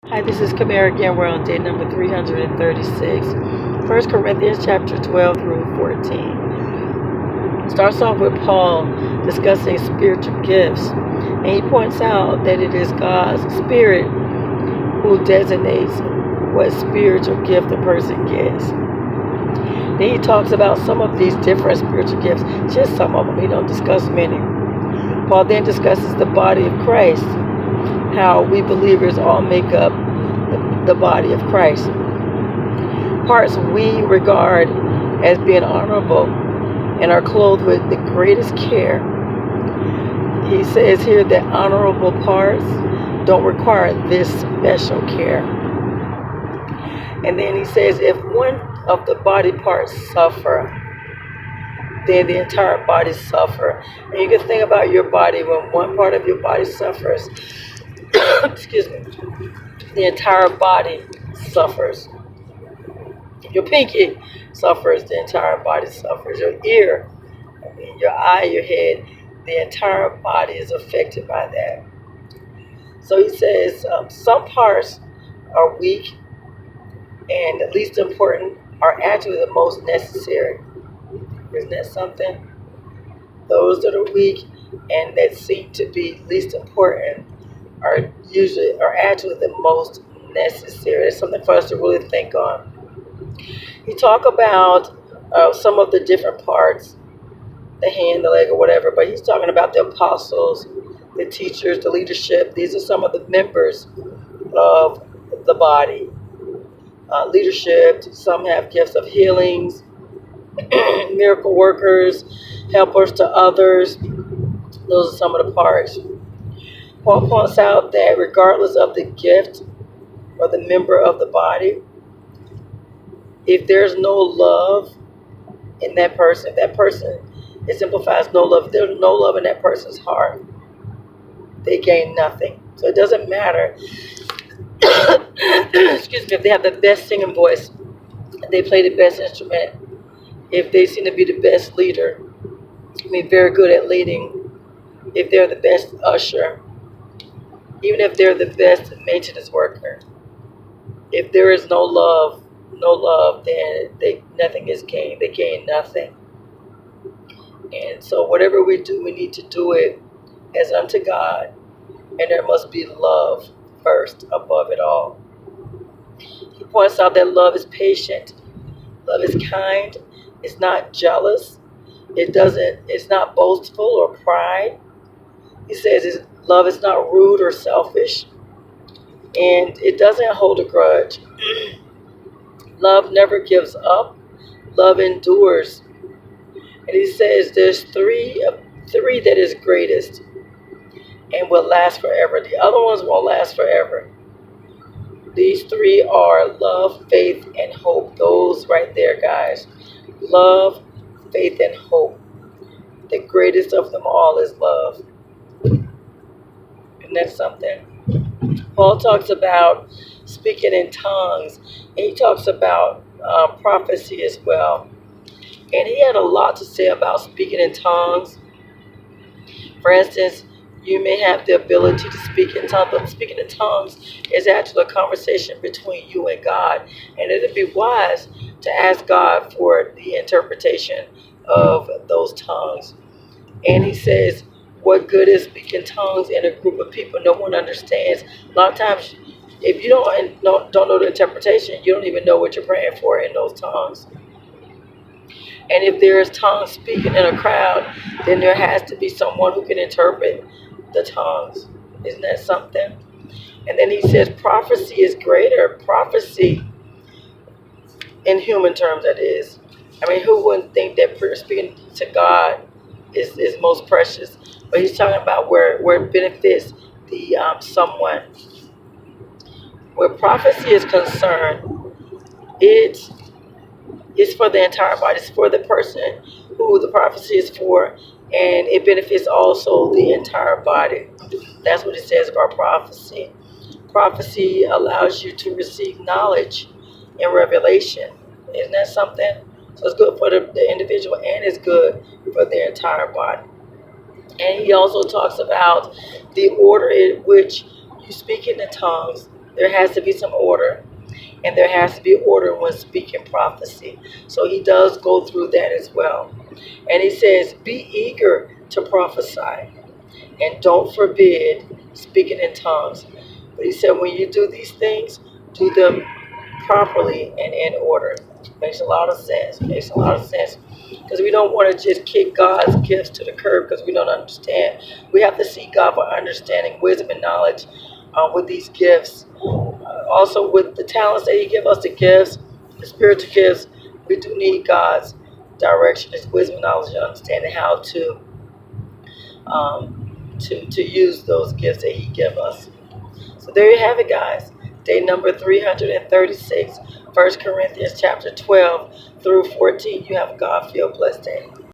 Hi, this is Kamera again. We're on day number 336. 1 Corinthians chapter 12 through 14. Starts off with Paul discussing spiritual gifts. And he points out that it is God's Spirit who designates what spiritual gift a person gets. Then he talks about some of these different spiritual gifts, just some of them. He don't discuss many. Paul then discusses the body of Christ, how we believers all make up the body of Christ. Parts we regard as being honorable and are clothed with the greatest care. He says here that honorable parts don't require this special care. And then he says if one of the body parts suffer, then the entire body suffer. And you can think about your body when one part of your body suffers. Excuse me. The entire body suffers. If your pinky suffers, the entire body suffers. Your ear, your eye, your head, the entire body is affected by that. So he says some parts are weak and the least important are actually the most necessary. Isn't that something? Those that are weak and that seem to be least important are actually the most necessary. It's something for us to really think on. He talk about some of the different parts, the hand, the leg, or whatever, but he's talking about the apostles, the teachers, the leadership. These are some of the members of the body. Leadership, some have gifts of healings, miracle workers, helpers to others. Those are some of the parts. Paul points out that regardless of the gift or the member of the body, if there's no love in that person, it simplifies no love. If there's no love in that person's heart, they gain nothing. So it doesn't matter, excuse me, if they have the best singing voice, they play the best instrument, if they seem to be the best leader, very good at leading, if they're the best usher, even if they're the best maintenance worker, if there is no love, then nothing is gained. They gain nothing. And so whatever we do, we need to do it as unto God. And there must be love first above it all. He points out that love is patient. Love is kind. It's not jealous. It's not boastful or pride. He says love is not rude or selfish. And it doesn't hold a grudge. Love never gives up. Love endures. And he says there's three that is greatest and will last forever. The other ones won't last forever. These three are love, faith, and hope. Those right there, guys. Love, faith, and hope. The greatest of them all is love. And that's something. Paul talks about speaking in tongues. And he talks about prophecy as well. And he had a lot to say about speaking in tongues. For instance, you may have the ability to speak in tongues, but speaking in tongues is actually a conversation between you and God. And it'd be wise to ask God for the interpretation of those tongues. And he says, what good is speaking tongues in a group of people no one understands? A lot of times, if you don't know the interpretation, you don't even know what you're praying for in those tongues. And if there is tongues speaking in a crowd, then there has to be someone who can interpret the tongues. Isn't that something? And then he says prophecy is greater. Prophecy, in human terms, that is. I mean, who wouldn't think that speaking to God is most precious? But he's talking about where it benefits the someone. Where prophecy is concerned, it's for the entire body. It's for the person who the prophecy is for, and it benefits also the entire body. That's what it says about prophecy. Prophecy allows you to receive knowledge and revelation. Isn't that something? So it's good for the individual, and it's good for the entire body. And he also talks about the order in which you speak in the tongues there has to be some order, and there has to be order when speaking prophecy. So he does go through that as well. And he says, be eager to prophesy, and don't forbid speaking in tongues. But he said, when you do these things, do them properly and in order. Makes a lot of sense. Makes a lot of sense. Because we don't want to just kick God's gifts to the curb because we don't understand. We have to seek God for understanding, wisdom, and knowledge with these gifts. Also, with the talents that He gives us, the gifts, the spiritual gifts, we do need God's direction, His wisdom, knowledge, and understanding how to use those gifts that He gives us. So there you have it, guys. Day number 336, 1 Corinthians chapter 12 through 14. You have a God-filled blessed day.